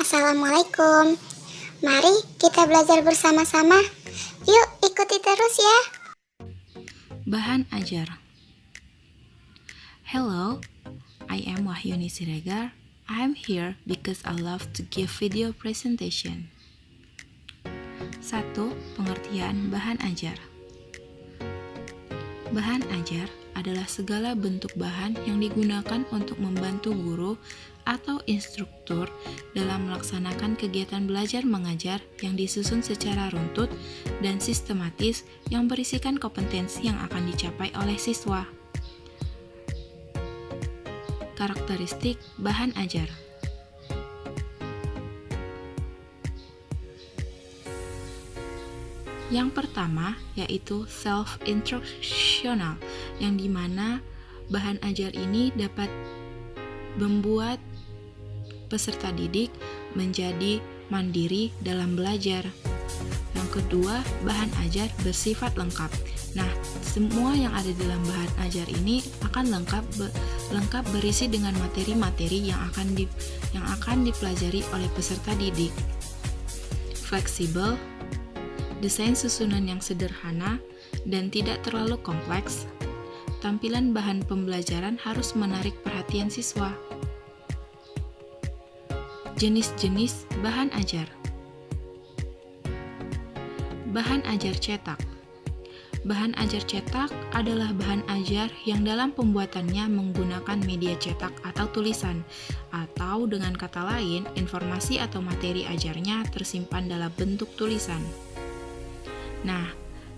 Assalamualaikum. Mari kita belajar bersama-sama. Yuk, ikuti terus ya. Bahan ajar. Hello, I am Wahyuni Siregar. I am here because I love to give video presentation. 1. Pengertian bahan ajar. Bahan ajar adalah segala bentuk bahan yang digunakan untuk membantu guru atau instruktur dalam melaksanakan kegiatan belajar mengajar yang disusun secara runtut dan sistematis yang berisikan kompetensi yang akan dicapai oleh siswa. Karakteristik bahan ajar. Yang pertama yaitu self-instructional, yang dimana bahan ajar ini dapat membuat peserta didik menjadi mandiri dalam belajar. Yang kedua, bahan ajar bersifat lengkap. Nah, semua yang ada dalam bahan ajar ini akan lengkap berisi dengan materi-materi yang akan dipelajari oleh peserta didik. Fleksibel, desain susunan yang sederhana dan tidak terlalu kompleks. Tampilan bahan pembelajaran harus menarik perhatian siswa. Jenis-jenis bahan ajar. Bahan ajar cetak. Bahan ajar cetak adalah bahan ajar yang dalam pembuatannya menggunakan media cetak atau tulisan, atau dengan kata lain, informasi atau materi ajarnya tersimpan dalam bentuk tulisan. Nah,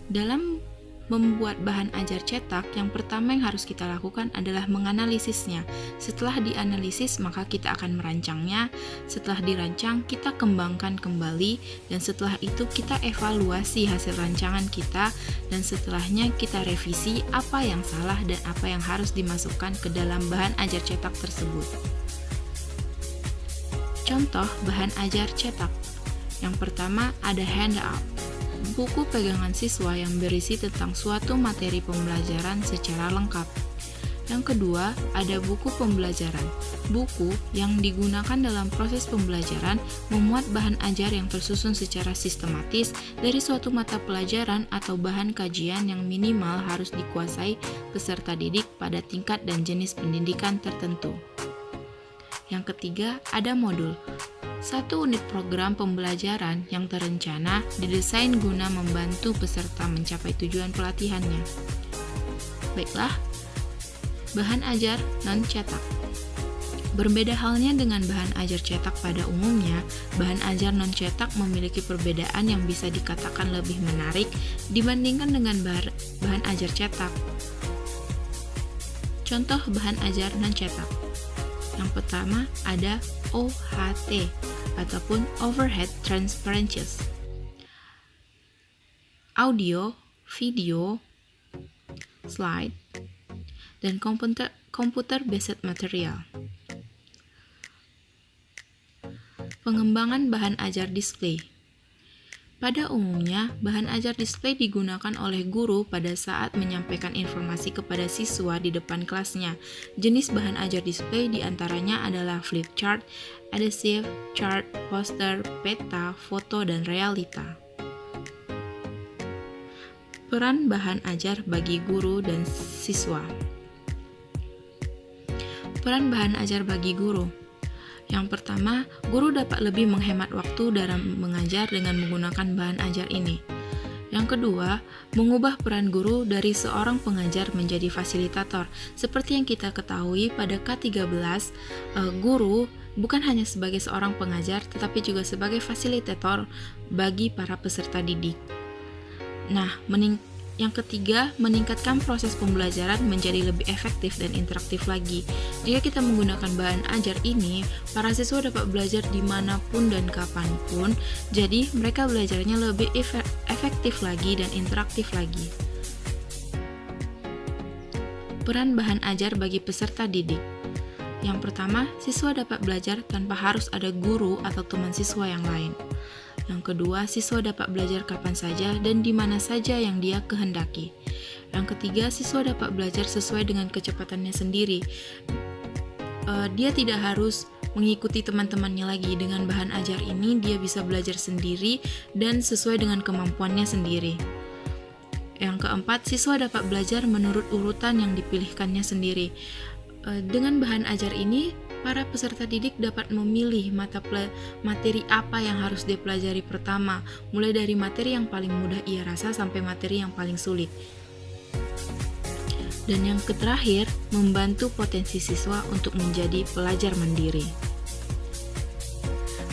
dalam membuat bahan ajar cetak, yang pertama yang harus kita lakukan adalah menganalisisnya. Setelah dianalisis, maka kita akan merancangnya. Setelah dirancang, kita kembangkan kembali, dan setelah itu kita evaluasi hasil rancangan kita, dan setelahnya kita revisi apa yang salah dan apa yang harus dimasukkan ke dalam bahan ajar cetak tersebut. Contoh bahan ajar cetak. Yang pertama ada handout, buku pegangan siswa yang berisi tentang suatu materi pembelajaran secara lengkap. Yang kedua, ada buku pembelajaran. Buku yang digunakan dalam proses pembelajaran memuat bahan ajar yang tersusun secara sistematis dari suatu mata pelajaran atau bahan kajian yang minimal harus dikuasai peserta didik pada tingkat dan jenis pendidikan tertentu. Yang ketiga, ada modul. Satu unit program pembelajaran yang terencana didesain guna membantu peserta mencapai tujuan pelatihannya. Baiklah, bahan ajar non-cetak. Berbeda halnya dengan bahan ajar cetak pada umumnya, bahan ajar non-cetak memiliki perbedaan yang bisa dikatakan lebih menarik dibandingkan dengan bahan ajar cetak. Contoh bahan ajar non-cetak. Yang pertama ada OHT ataupun Overhead Transparencies. Audio, video, slide, dan computer based material. Pengembangan bahan ajar display. Pada umumnya, bahan ajar display digunakan oleh guru pada saat menyampaikan informasi kepada siswa di depan kelasnya. Jenis bahan ajar display diantaranya adalah flip chart, adhesive, chart, poster, peta, foto, dan realita. Peran bahan ajar bagi guru dan siswa. Peran bahan ajar bagi guru. Yang pertama, guru dapat lebih menghemat waktu dalam mengajar dengan menggunakan bahan ajar ini. Yang kedua, mengubah peran guru dari seorang pengajar menjadi fasilitator. Seperti yang kita ketahui pada K13, guru bukan hanya sebagai seorang pengajar, tetapi juga sebagai fasilitator bagi para peserta didik. Nah, yang ketiga, meningkatkan proses pembelajaran menjadi lebih efektif dan interaktif lagi. Jika kita menggunakan bahan ajar ini, para siswa dapat belajar dimanapun dan kapanpun, jadi mereka belajarnya lebih efektif lagi dan interaktif lagi. Peran bahan ajar bagi peserta didik. Yang pertama, siswa dapat belajar tanpa harus ada guru atau teman siswa yang lain. Yang kedua, siswa dapat belajar kapan saja dan di mana saja yang dia kehendaki. Yang ketiga, siswa dapat belajar sesuai dengan kecepatannya sendiri. Dia tidak harus mengikuti teman-temannya lagi. Dengan bahan ajar ini dia bisa belajar sendiri dan sesuai dengan kemampuannya sendiri. Yang keempat, siswa dapat belajar menurut urutan yang dipilihkannya sendiri. Dengan bahan ajar ini, para peserta didik dapat memilih materi apa yang harus dia pelajari pertama, mulai dari materi yang paling mudah ia rasa sampai materi yang paling sulit. Dan yang terakhir, membantu potensi siswa untuk menjadi pelajar mandiri.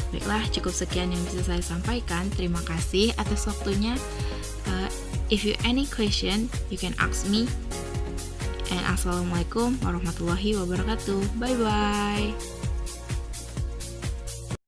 Baiklah, cukup sekian yang bisa saya sampaikan. Terima kasih atas waktunya. If you any question, you can ask me. And assalamualaikum warahmatullahi wabarakatuh. Bye bye.